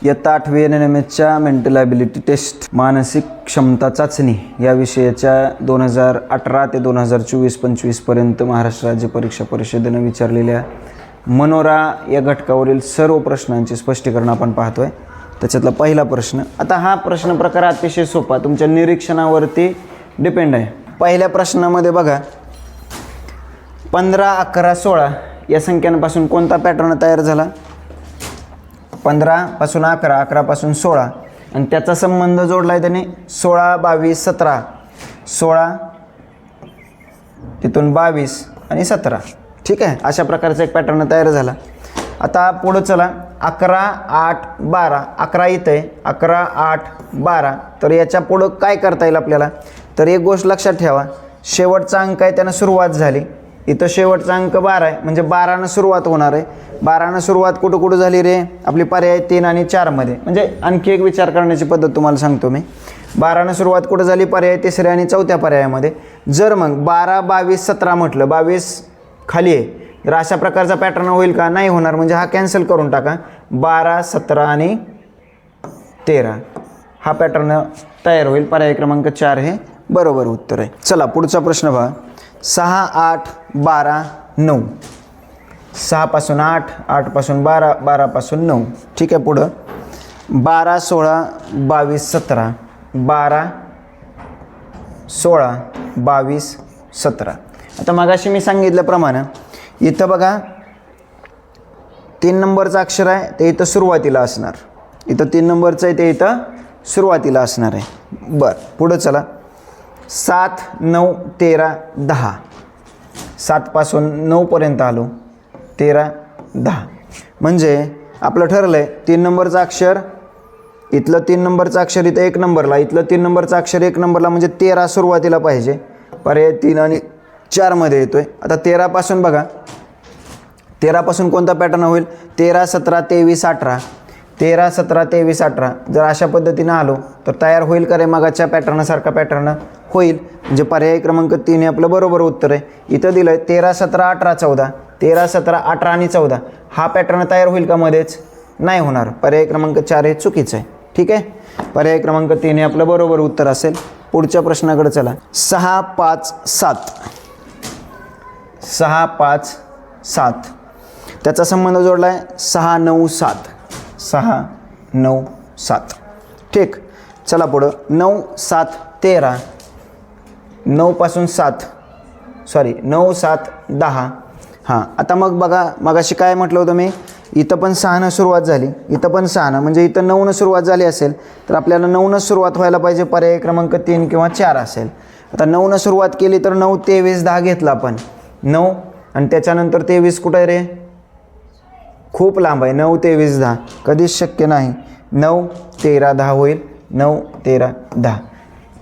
इयत्ता 8वी NMHच्या mental ability taste मानसिक क्षमता चाचणी या विषयाच्या 2018 ते 2024-25 पर्यंत महाराष्ट्र राज्य परीक्षा परिषदेनं विचारलेल्या मनोरा या घटकावरील सर्व प्रश्नांचे स्पष्टीकरण आपण पाहतोय। त्याच्यातला पहिला प्रश्न, आता हा प्रश्न प्रकार अतिशय सोपा, तुमच्या निरीक्षणावरती डिपेंड आहे। पहिल्या प्रश्नामध्ये बघा 15, 11, 16 या संख्यांपासून कोणता पॅटर्न तयार झाला? 15 पासून 11, 11 पासून 16 आणि त्याचा संबंध जोडलाय त्याने 16, 22, 17, 16 तिथून 22 आणि 17। ठीक आहे, अशा प्रकारचा एक पॅटर्न तयार झाला। आता पुढे चला 11, 8, 12, 11 इथं आहे, 11, 8, 12, तर याच्या पुढं काय करता येईल आपल्याला? तर एक गोष्ट लक्षात ठेवा, शेवटचा अंक आहे त्यानं सुरुवात झाली, इथं शेवटचा अंक 12 आहे म्हणजे 12नं सुरुवात होणार आहे। 12नं सुरुवात कुठं कुठं झाली रे? आपली पर्याय 3 आणि 4 मध्ये। म्हणजे आणखी एक विचार करण्याची पद्धत तुम्हाला सांगतो मी। 12नं सुरुवात कुठं झाली? पर्याय 3ऱ्या आणि 4थ्या पर्यायामध्ये। जर मग 12, 22, 17 म्हटलं, 22 खाली आहे, तर अशा प्रकारचा पॅटर्न होईल का? नाही होणार, म्हणजे हा कॅन्सल करून टाका। 12, 17 आणि 13 हा पॅटर्न तयार होईल। पर्याय क्रमांक 4 हे बरोबर उत्तर आहे। चला पुढचा प्रश्न पहा, 6, 8, 12, 9, 6 पासून 8, 8 पासून 12, 12 पासून 9। ठीक आहे, पुढं 12, 16, 22, 17, 12, 16, 22, 17। आता मगाशी मी सांगितल्याप्रमाणे इथं बघा 3 नंबरचं अक्षर आहे ते इथं सुरुवातीला असणार, इथं 3 नंबरचं आहे ते इथं सुरुवातीला असणार आहे। बरं, पुढं चला 7, 9, 13, 10, 7 पासून 9 पर्यंत आलो, 13, 10, म्हणजे आपलं ठरलं आहे 3 नंबरचं अक्षर इथलं, 3 नंबरचं अक्षर इथं 1 नंबरला, इथलं 3 नंबरचं अक्षर 1 नंबरला, म्हणजे 13 सुरुवातीला पाहिजे। पर्याय 3 आणि 4 मध्ये येतोय। आता 13 पासून बघा, 13 पासून कोणता पॅटर्न होईल? 13, 17, 23, 18, 13, 17, 23, 18 जर अशा पद्धतीनं आलो तर तयार होईल का रे? मगाच्या पॅटर्नसारखा पॅटर्न होईल, म्हणजे पर्याय क्रमांक 3 हे आपलं बरोबर उत्तर आहे। इथं दिलं आहे 13, 17, 18, 14, 13, 17, 18 आणि 14 हा पॅटर्न तयार होईल का मध्येच? नाही होणार, पर्याय क्रमांक 4 हे चुकीचं आहे। ठीक आहे, पर्याय क्रमांक 3 हे आपलं बरोबर उत्तर असेल। पुढच्या प्रश्नाकडे चला, 6, 5, 7, 6, 5, 7 त्याचा संबंध जोडला आहे 6, 9, 7, 6, 9, 7। ठीक, चला पुढं 9, 7, 13, 9 पासून 7 सॉरी 9, 7, 10। हां, आता मग बघा मगाशी काय म्हटलं होतं मी, इथं पण 6नं सुरुवात झाली, इथं पण 6नं, म्हणजे इथं 9नं सुरुवात झाली असेल तर आपल्याला 9नं सुरुवात व्हायला पाहिजे। पर्याय क्रमांक 3 किंवा 4 असेल। आता 9नं सुरुवात केली तर 9, 23, 10 घेतला आपण 9 आणि त्याच्यानंतर 23 कुठं आहे रे? खूप लांब आहे, 9, 23, 10 कधीच शक्य नाही। 9, 13, 10 होईल, 9, 13, 10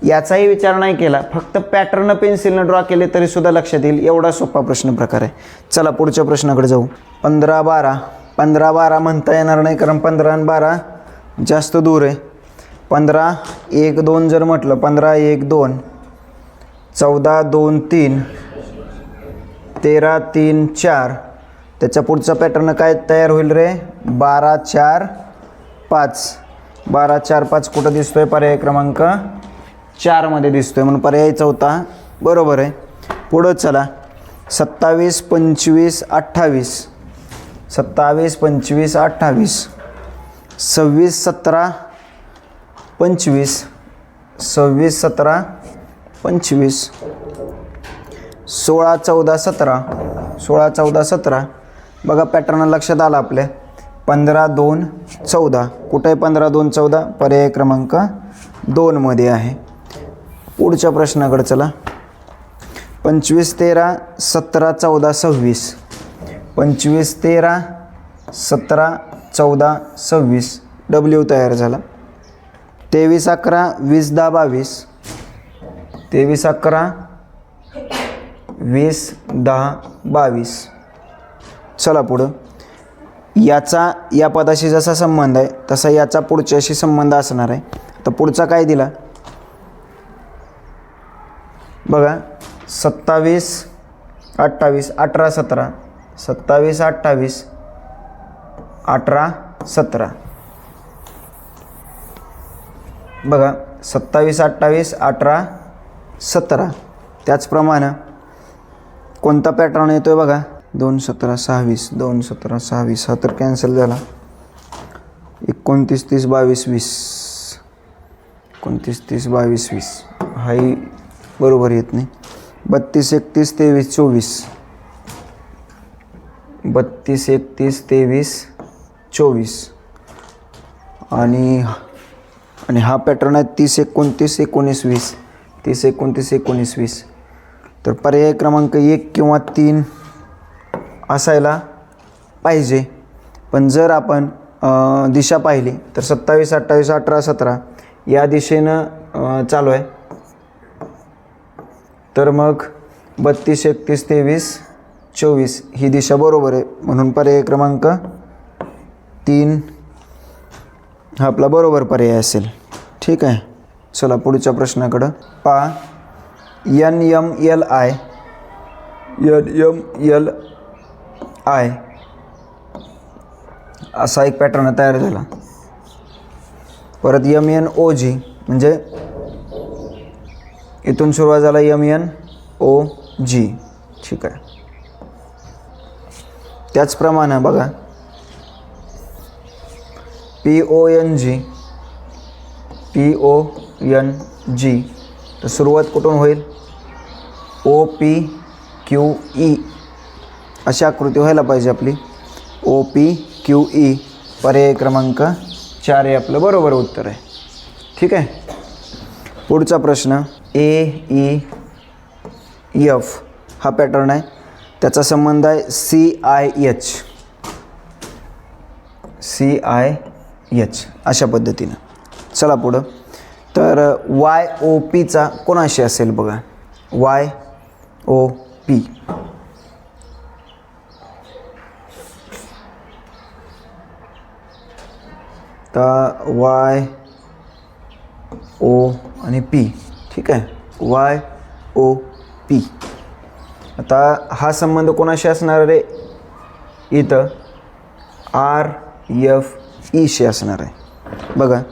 याचाही विचार नाही केला, फक्त पॅटर्न पेन्सिलनं ड्रॉ केले तरी सुद्धा लक्षात येईल, एवढा सोपा प्रश्न प्रकार आहे। चला पुढच्या प्रश्नाकडे जाऊ। 15, 12, 15, 12 म्हणता येणार नाही कारण 15 आणि 12 जास्त दूर आहे। 15, 1, 2 जर म्हटलं, 15, 1, 2, 14, 2, 3, 13, 3, 4 त्याच्या पुढचा पॅटर्न काय तयार होईल रे? 12, 4, 5, 12, 4, 5 कुठं दिसतोय? पर्याय क्रमांक 4 मध्ये दिसतोय, म्हणून पर्याय 4 बरोबर आहे। पुढं चला 27, 25, 28, 27, 25, 28, 26, 17, 25, 26, 17, 25, 16, 14, 17, 16, 14, 17 बघा पॅटर्न लक्षात आला आपल्या। 15, 2, 14 कुठं आहे? 15, 2, 14 पर्याय क्रमांक 2 मध्ये आहे। पुढच्या प्रश्नाकडे चला, 25, 13, 17, 14, 26, 25, 13, 17, 14, 26 W तयार झाला। 23, 11, 20, 10, 22, 23, 11, 20, 10, 22। चला पुढं, याचा या पदाशी जसा संबंध आहे तसा याचा पुढच्याशी संबंध असणार आहे। तर पुढचा काय दिला बघा, 27, 28, 18, 17, 27, 28, 18, 17 बघा 27, 28, 18, 17. त्याचप्रमाणे कोणता पॅटर्न येतो आहे बघा, 2, 17, 26, 2, 17, 26, हा तर कॅन्सल झाला. 29, 30, 22, 20, 29, 30, 22, 20 हाही बरोबर येत नाही. 32, 31, 23, 24, 32, 31, 23, 24 आणि हा पॅटर्न आहे 30, 29, 19, 20, 30, 29, 19, 20. तर पर्याय क्रमांक 1 किंवा 3 असायला पाहिजे. पण जर आपण दिशा पाहिली तर 27, 28, 18, 17 या दिशेनं चालू आहे. तर मग 32, 31, 23, 24 ही दिशा बरोबर आहे. म्हणून पर्याय क्रमांक 3 हा आपला बरोबर पर्याय असेल. ठीक आहे. चला पुढच्या प्रश्नाकडं पहा. NMLI असा एक पॅटर्न तयार झाला. परत MNOG म्हणजे इथून सुरुवात झाला MNOG. ठीक आहे. त्याचप्रमाणे बघा PONG तर सुरुवात कुठून होईल, OPQE अशी आकृती व्हायला पाहिजे आपली. OPQE पर्याय क्रमांक 4 हे आपलं बरोबर उत्तर आहे. ठीक आहे. पुढचा प्रश्न AEF हा पॅटर्न आहे. त्याचा संबंध आहे CIH अशा पद्धतीनं. चला पुढं. तर YOPचा कोणाशी असेल बघा, YOP तर YO आणि P. ठीक आहे. YOP. आता हा संबंध कोणाशी असणार आहे, इथं RFE शी असणार आहे. बघा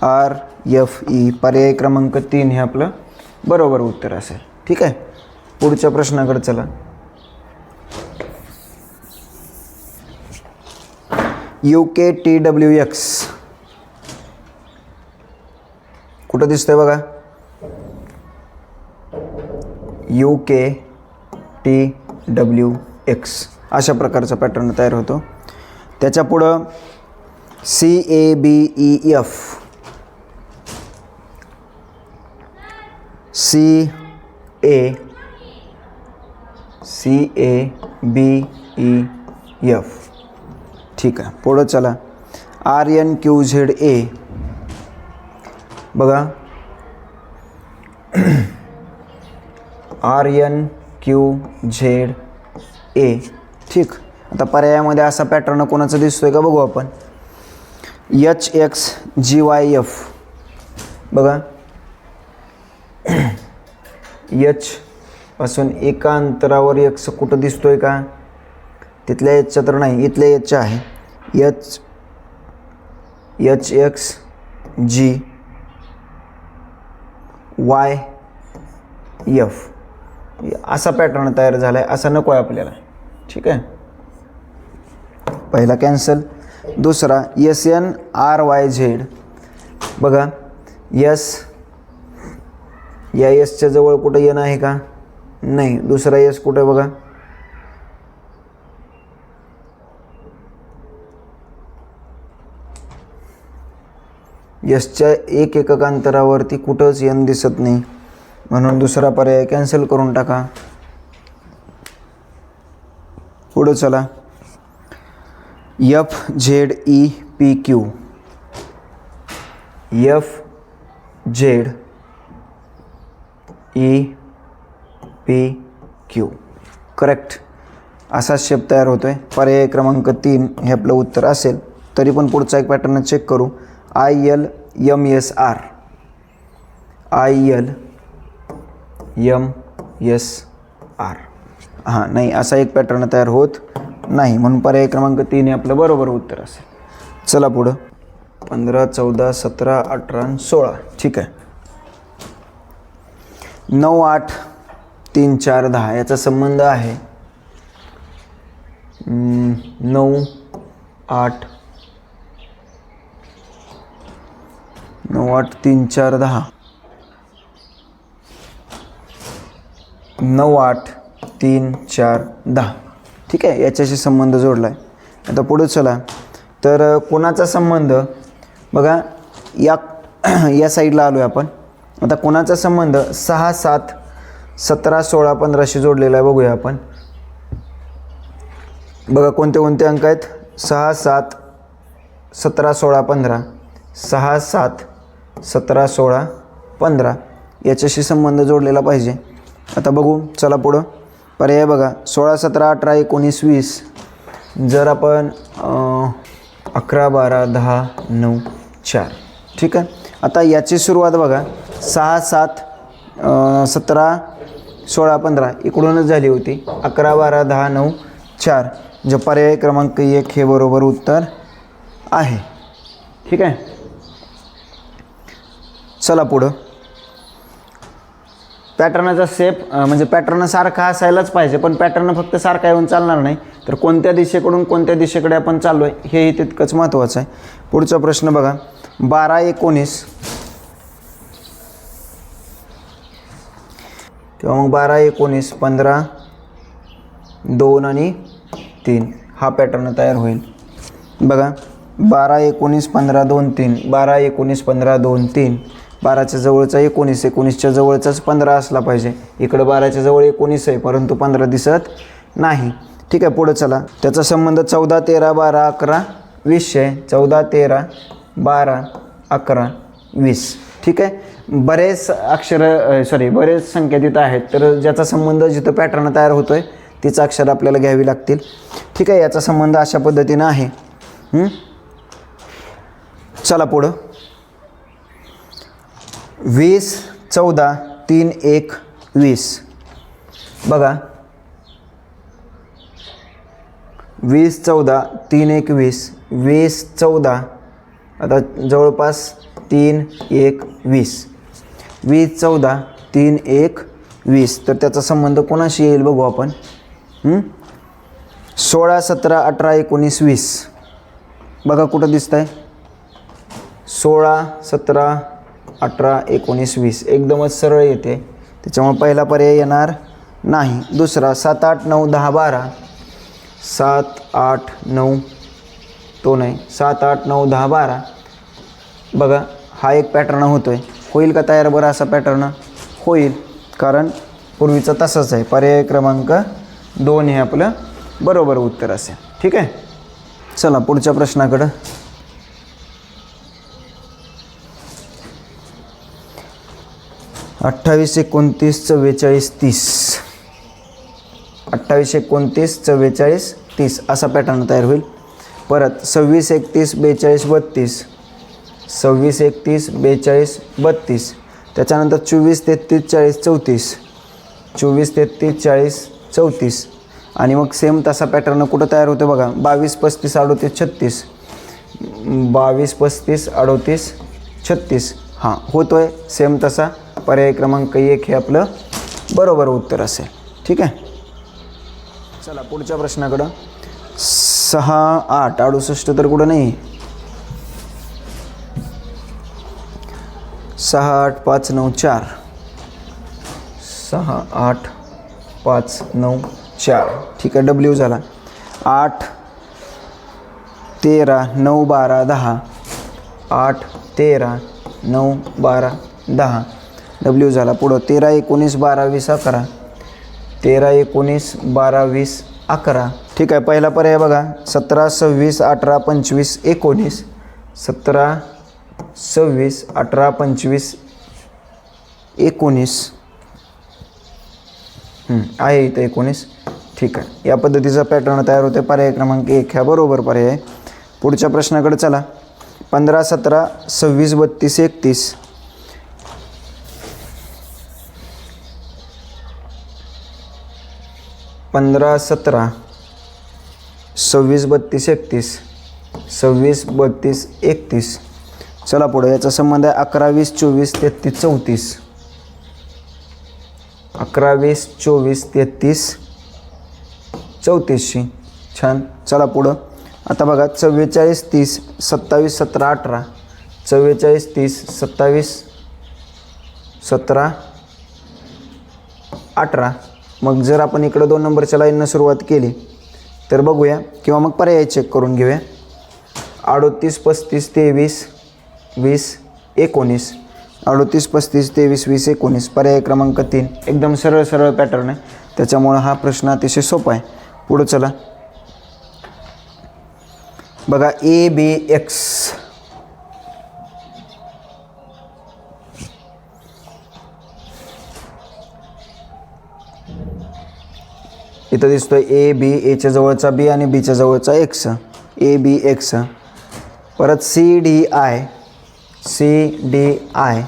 RFE पर्याय क्रमांक 3 हे आपलं बरोबर उत्तर असेल. ठीक आहे. पुढच्या प्रश्नाकडे चला. UKTWX कुठं दिसतंय बघा, UKTWX अशा प्रकारचा पॅटर्न तयार होतो. त्याच्या पुढं CABEF CABEF. ठीक आहे. पुढं चला. RNQZA बघा, RNQZA. ठीक. आता पर्यायामध्ये असा पॅटर्न कोणाचा दिसतोय का बघू आपण. HXGYF बघा, H पासून एका अंतरावर X कुठं दिसतोय का, तिथल्या Hच्या तर नाही, इथल्या Hच्या आहे. HXGYF असा पॅटर्न तयार झाला आहे. असा नको आहे आपल्याला. ठीक आहे. पहिला कॅन्सल. दुसरा SNRYZ बघा, S या Sच्या जवळ कुठं येण आहे का, नाही. दुसरा S कुठे बघा, Sच्या एक एकक अंतरावरती कुठंच येण दिसत नाही. म्हणून दुसरा पर्याय कॅन्सल करून टाका. पुढं चला. FZEPQ FZEPQ करेक्ट असा शेप तयार होतो आहे. पर्याय क्रमांक 3 हे आपलं उत्तर असेल. तरी पण पुढचा एक पॅटर्न चेक करू. ILMSR हां नाही, असा एक पॅटर्न तयार होत नाही. म्हणून पर्याय क्रमांक 3 हे आपलं बरोबर उत्तर असेल. चला पुढं. 15, 14, 17, 18 आणि 16. ठीक आहे. 9, 8, 3, 4, 10 याचा संबंध आहे 9, 8, 3, 4, 10. 9, 8, 3, 4, 10. ठीक आहे, याच्याशी संबंध जोडला आहे. आता पुढे चला. तर कोणाचा संबंध बघा, या साईडला आलो आहे आपण. आता कोणाचा संबंध 6, 7, 17, 16, 15शी जोडलेला आहे बघूया आपण. बघा कोणते कोणते अंक आहेत. 6, 7, 17, 16, 15. 6, 7, 17, 16, 15 याच्याशी संबंध जोडलेला पाहिजे. आता बघू चला पुढं. पर्याय बघा 16, 17, 18, 19, 20. जर आपण 11, 12, 10, 9, 4. ठीक आहे. आता याची सुरुवात बघा 6, 7, 17, 16, 15 इकडूनच झाली होती. 11, 12, 10, 9, 4 जे पर्याय क्रमांक 1 हे बरोबर उत्तर आहे. ठीक आहे. चला पुढं. पॅटर्नचा शेप म्हणजे पॅटर्न सारखा असायलाच पाहिजे, पण पॅटर्न फक्त सारखा येऊन चालणार नाही. तर कोणत्या दिशेकडून कोणत्या दिशेकडे आपण चाललो आहे हेही तितकंच महत्त्वाचं आहे. पुढचा प्रश्न बघा 12, 19 किंवा मग 12, 19, 15, 2 आणि 3 हा पॅटर्न तयार होईल. बघा 12, 19, 15, 2, 3. 12, 19, 15, 2, 3. 12च्या जवळचा 19, 19च्या जवळचाच 15 असला पाहिजे. इकडं 12च्या जवळ 19 आहे, परंतु 15 दिसत नाही. ठीक आहे. पुढे चला. त्याचा संबंध 14, 13, 12, 11, 20 आहे. 14, 13, 12, 11, 20. ठीक आहे. बरेच बरेच संख्या तिथं आहेत. तर ज्याचा संबंध जिथं पॅटर्न तयार होतो आहे तीच अक्षर आपल्याला घ्यावी लागतील. ठीक आहे. याचा संबंध अशा पद्धतीनं आहे. चला पुढं. 20, 14, 3, 1, 20. बघा 20, 14, 3, 1, 20. 20, 14 आता जवळपास 3, 1, 20. 20, 14, 3, 1, 20. तर त्याचा संबंध कोणाशी येईल बघू आपण. 16, 17, 18, 19, 20. बघा कुठं दिसत आहे. 16, 17, 18, 19, 20 एकदमच सरळ येते, त्याच्यामुळे पहिला पर्याय येणार नाही. दुसरा 7, 8, 9, 10, 12. 7, 8, 9 तो नाही. 7, 8, 9, 10, 12. बघा हा एक पॅटर्न होतो आहे. होईल का तयार बरं असा पॅटर्न? होईल, कारण पूर्वीचा तसंच आहे. पर्याय क्रमांक 2 हे आपलं बरोबर उत्तर असेल. ठीक आहे. चला पुढच्या प्रश्नाकडं. 28, 29, 44, 30. 28, 29, 44, 30 असा पॅटर्न तयार होईल. परत 26, 31, 42, 32. 26, 31, 42, 32. त्याच्यानंतर 24, 33, 40, 34. 24, 33, 40, 34. आणि मग सेम तसा पॅटर्न कुठं तयार होतो बघा 22, 35, 38, 36. 22, 35, 38, 36 हां होतो आहे सेम तसा. पर्याय क्रमांक 1 हे आपलं बरोबर उत्तर असेल. ठीक आहे. चला पुढच्या प्रश्नाकडं. 6, 8, 68 तर कुठं नाही. 6, 8, 5, 9, 4. 6, 8, 5, 9, 4. ठीक आहे. डब्ल्यू झाला. 8, 13, 9, 12, 10. 8, 13, 9, 12, 10. डब्ल्यू झाला. पुढं 13, 19, 12, 20, 11. 13, 19, 12, 20, 11. ठीक आहे. पहिला पर्याय बघा 17, 26, 18, 25, 19. 17, 26, 18, 25, 19 आहे इथं 19. ठीक आहे. या पद्धतीचा पॅटर्न तयार होते. पर्याय क्रमांक 1 ह्या बरोबर पर्याय आहे. पुढच्या प्रश्नाकडे चला. 15, 17, 26, 32, 31. 15, 17, 26, 32, 31. 26, 32, 31. चला पुढे, याचा संबंध आहे 11, 20, 24, 33, 34. 11, 20, 24, 33, 34शी. छान. चला पुढं. आता बघा 44, 30, 27, 17, 18, 44, 30, 27, 17, 18. मग जर आपण इकडं 2 नंबरच्या लाईननं सुरुवात केली तर बघूया, किंवा मग पर्याय चेक करून घेऊया. 38, 35, 23, 20, 19. 38, 35, 23, 20, 19. पर्याय क्रमांक 3. एकदम सरळ सरळ पॅटर्न आहे, त्याच्यामुळं हा प्रश्न अतिशय सोपा आहे. पुढं चला. बघा ABX. इथं दिसतोय AB, Aच्या जवळचा B आणि Bच्या जवळचा X. ABX. परत CDI, CDI.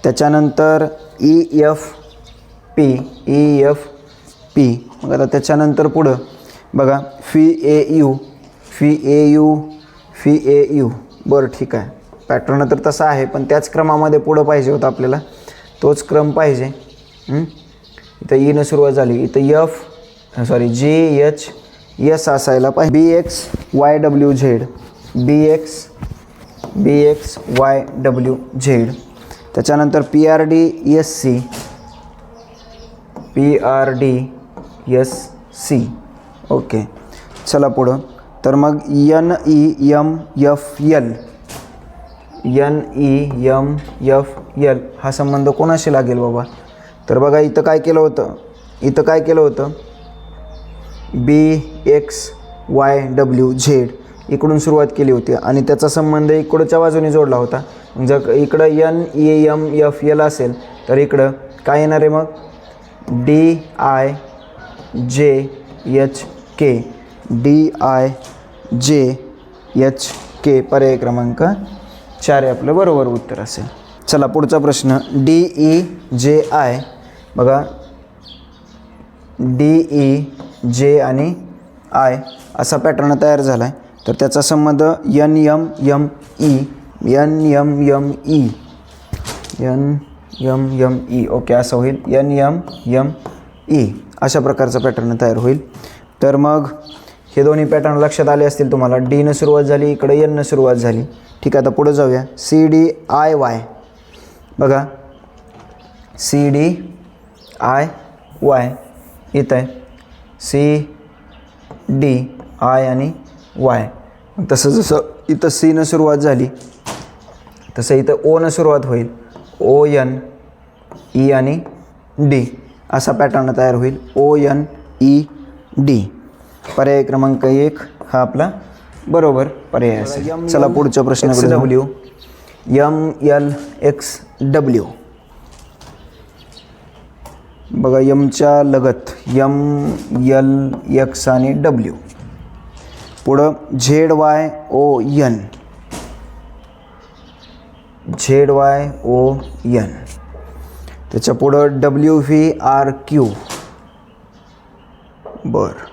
त्याच्यानंतर EFP, EFP. मग आता त्याच्यानंतर पुढं बघा FAU, FAU, FAU. बरं ठीक आहे, पॅटर्न तर तसा आहे, पण त्याच क्रमामध्ये पुढं पाहिजे होतं आपल्याला, तोच क्रम पाहिजे. इथं ईनं सुरुवात झाली, इथं GH असायला पाहिजे. BX, YWZ, BX, YWZ. त्याच्यानंतर PRD, SC, PRD, SC. Okay. चला पुढं. तर मग NEMFL, NEMFL हा संबंध कोणाशी लागेल बाबा? तर बघा इथं काय केलं होतं, BXYWZ इकडून सुरुवात केली होती आणि त्याचा संबंध इकडच्या बाजूने जोडला होता. जर इकडं NEMFL असेल तर इकडं काय येणार आहे मग? DIJHK, DIJHK. पर्याय क्रमांक 4 आहे आपलं बरोबर उत्तर असेल. चला पुढचा प्रश्न. DEJI. बघा DEJ आणि I असा पॅटर्न तयार झाला आहे, तर त्याचा संबंध NMME. ओके, असं होईल. NMME अशा प्रकारचा पॅटर्न तयार होईल. तर मग हे दोन्ही पॅटर्न लक्षात आले असतील तुम्हाला. डीनं सुरुवात झाली, इकडे Nनं सुरुवात झाली. ठीक आहे, आता पुढे जाऊया. CDIY. बघा CDIY इथं आहे CDI आणि Y. तसं जसं इथं Cनं सुरुवात झाली तसं इथं Oनं सुरुवात होईल. ON, E आणि D असा पॅटर्न तयार होईल. ONED. पर्याय क्रमांक 1 हा आपला बरोबर पर्याय असेल. चला पुढच्या प्रश्नाकडे. MLXW. बघा यमच्या लगत MLX आणि W. पुढं ZYON, ZYON. त्याच्या पुढं WVRQ. बरं,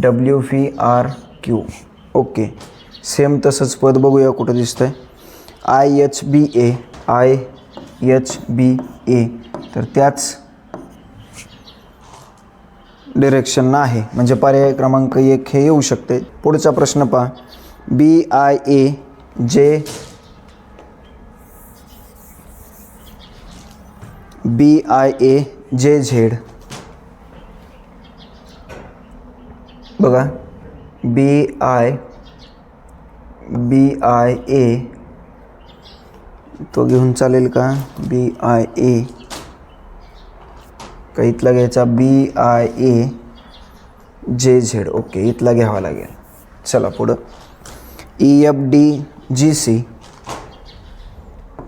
WVRQ. ओके, सेम तसंच पद बघूया कुठं दिसतंय. IHBA, IHBA. तर त्याच डिरेक्शननं आहे, म्हणजे पर्याय क्रमांक 1 हे येऊ शकते. पुढचा प्रश्न पहा. BIAJZ. बघा BIA तो घेऊन चालेल का? BIA का इथला घ्यायचा? BIAJZ. ओके, इथला घ्यावा लागेल. चला पुढं. EFDGC,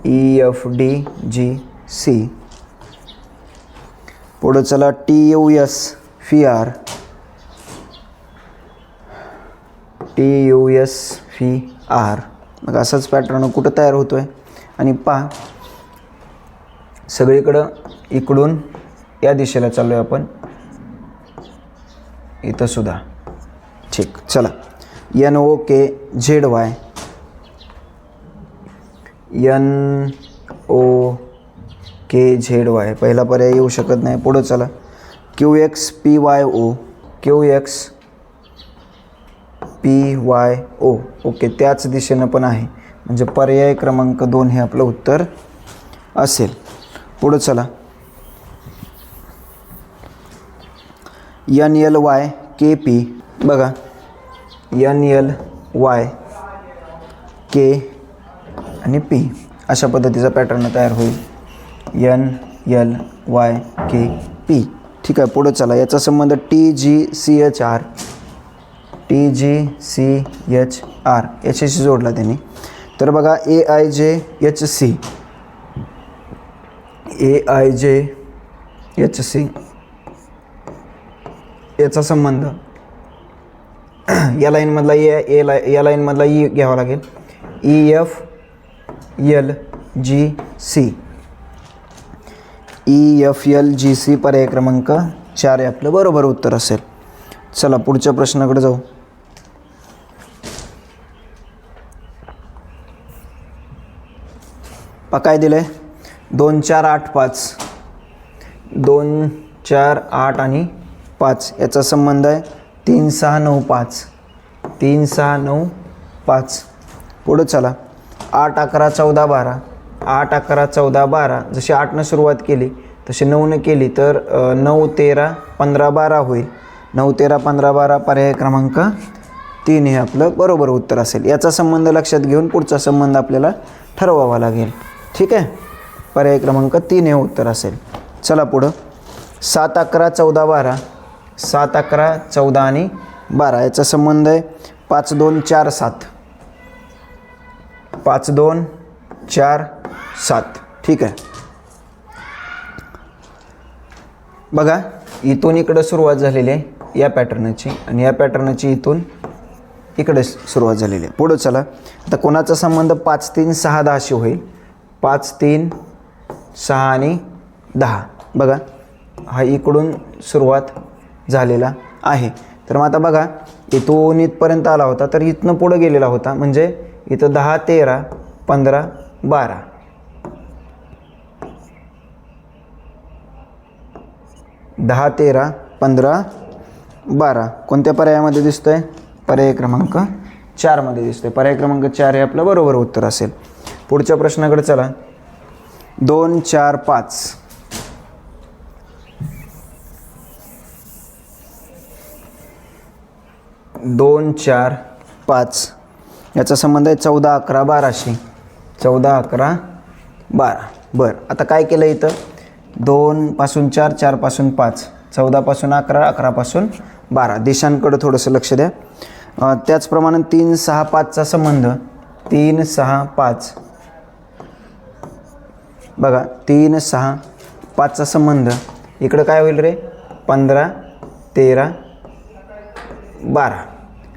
EFDGC. पुढं चला. TUSVR, TUSVR. मग असाच पॅटर्न कुठं तयार होतो आहे आणि पहा सगळीकडं इकडून या दिशेला चाललो आहे आपण, इथं सुद्धा ठीक, चला NOKZY, NOKZY पहिला पर्याय येऊ शकत नाही. पुढं चला QXPYO, QXPYO. ओके, त्याच दिशेनं पण आहे, म्हणजे पर्याय क्रमांक 2 हे आपलं उत्तर असेल. पुढं चला NLYKP. बघा NLYK आणि P अशा पद्धतीचा पॅटर्न तयार होईल. NLYKP. ठीक आहे, पुढं चला याचा संबंध TGCHR याच्याशी जोडला त्यांनी. तर बघा AIJHC याचा संबंध या लाईनमधला या लाईनमधला ई घ्यावा लागेल. EFLGC पर्याय क्रमांक 4 हे आपलं बरोबर उत्तर असेल. चला पुढच्या प्रश्नाकडे जाऊ. काय दिलंय? 2 4 8 5, 2 4 8 आणि 5 याचा संबंध आहे 3 6 9 5, 3 6 9 5. पुढं चला 8 11 14 12, 8 11 14 12. जशी 8नं सुरुवात केली तशी 9नं केली तर 9 13 15 12 होईल. 9 13 15 12 पर्याय क्रमांक 3 हे आपलं बरोबर उत्तर असेल. याचा संबंध लक्षात घेऊन पुढचा संबंध आपल्याला ठरवावा लागेल. ठीक आहे, पर्याय क्रमांक 3 हे उत्तर असेल. चला पुढं 7 11 14 12, 7 11 14 आणि 12 याचा संबंध आहे 5 2 4 7, 5 2 4 7. ठीक आहे, बघा इथून इकडं सुरुवात झालेली आहे या पॅटर्नची, आणि या पॅटर्नची इथून इकडे सुरुवात झालेली आहे. पुढं चला आता कोणाचा संबंध 5 3 6 10 शी होईल. 5 3 6 आणि 10. बघा हा इकडून सुरुवात झालेला आहे. तर मग आता बघा इथून इथपर्यंत आला होता, तर इथनं पुढं गेलेला होता, म्हणजे इथं 10 13 15 12. 10 13 15 12 कोणत्या पर्यायामध्ये दिसतंय? पर्याय क्रमांक 4 मध्ये दिसतंय. पर्याय क्रमांक 4 हे आपलं बरोबर उत्तर असेल. पुढच्या प्रश्नाकडे चला. 2 4 5, 2 4 5 याचा संबंध आहे 14 11 12 शी. 14 11 12. बरं, आता काय केलं इथं? 2 पासून 4, 4 पासून 5, 14 पासून 11, 11 पासून 12. दिशांकडे थोडंसं लक्ष द्या. त्याचप्रमाणे 3 6 5चा संबंध 3 6 5. बघा 3 6 5चा संबंध इकडं काय होईल रे? 15 13 12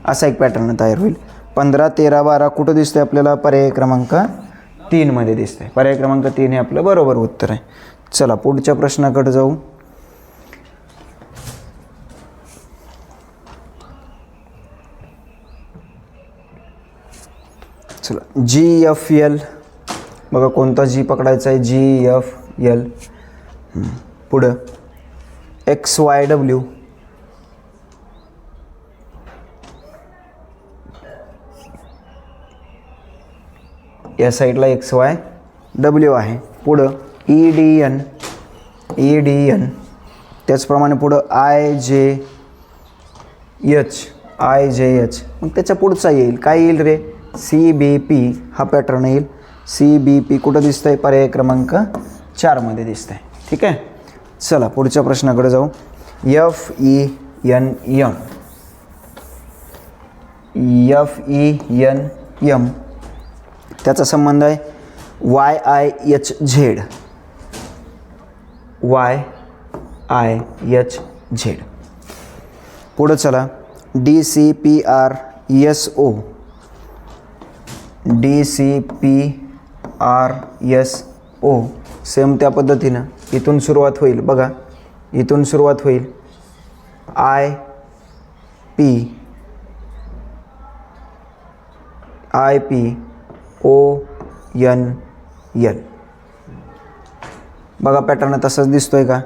असा एक पॅटर्न तयार होईल. 15 13 12 कुठं दिसतंय आपल्याला? पर्याय क्रमांक 3 मध्ये दिसतंय. पर्याय क्रमांक 3 हे आपलं बरोबर उत्तर आहे. चला पुढच्या प्रश्नाकडे जाऊ. चला GFL. बघा कोणता G पकडायचा आहे? GFL. पुढं XYW. या साईडला XYW आहे. पुढं EDN. त्याचप्रमाणे पुढं IJH. मग त्याच्या पुढचा येईल काय येईल रे? CBP हा पॅटर्न येईल. CBP कुठं दिसतंय? पर्याय क्रमांक 4 मध्ये दिसतंय. ठीक आहे, चला पुढच्या प्रश्नाकडे जाऊ. FENM. त्याचा संबंध आहे YIHZ. पुढं चला DCPRSO. सेम त्या पद्धतीनं इथून सुरुवात होईल. बघा इथून सुरुवात होईल IP IPONL. बघा पॅटर्न तसाच दिसतोय का?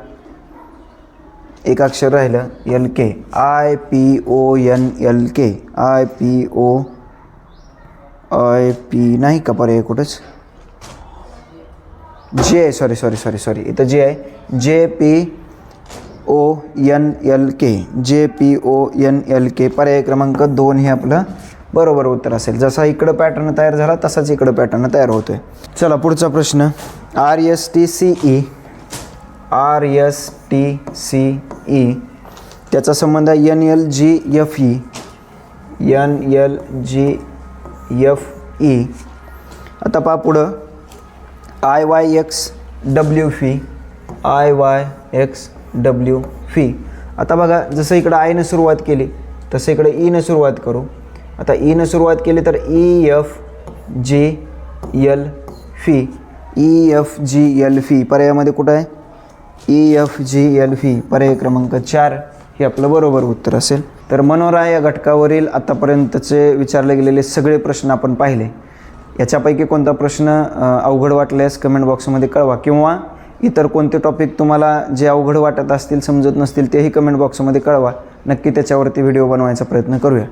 एक अक्षर राहिलं LK, IPONLK, IP नाही का पर्याय कुठंच? जे सॉरी इथं जे आहे JPONLK पर्याय क्रमांक 2 हे आपलं बरोबर उत्तर असेल. जसा इकडं पॅटर्न तयार झाला तसाच इकडं पॅटर्न तयार होतोय. चला पुढचा प्रश्न. RSTCE त्याचा संबंध आहे NLGFE. आता पहा पुढं IYXWFE. आता बघा जसं इकडं आयनं सुरुवात केली तसं इकडं ईनं सुरुवात करू. आता ईनं सुरुवात केली तर EFGLFE पर्यायामध्ये कुठं आहे? EFGLFE पर्याय क्रमांक 4 हे आपलं बरोबर उत्तर असेल. तर मनोरा या घटकावरील आतापर्यंतचे विचारले गेलेले सगळे प्रश्न आपण पाहिले. याच्यापैकी कोणता प्रश्न अवघड वाटल्यास कमेंट बॉक्समध्ये कळवा, किंवा इतर कोणते टॉपिक तुम्हाला जे अवघड वाटत असतील, समजत नसतील तेही कमेंट बॉक्समध्ये कळवा. नक्की त्याच्यावरती व्हिडिओ बनवायचा प्रयत्न करूया.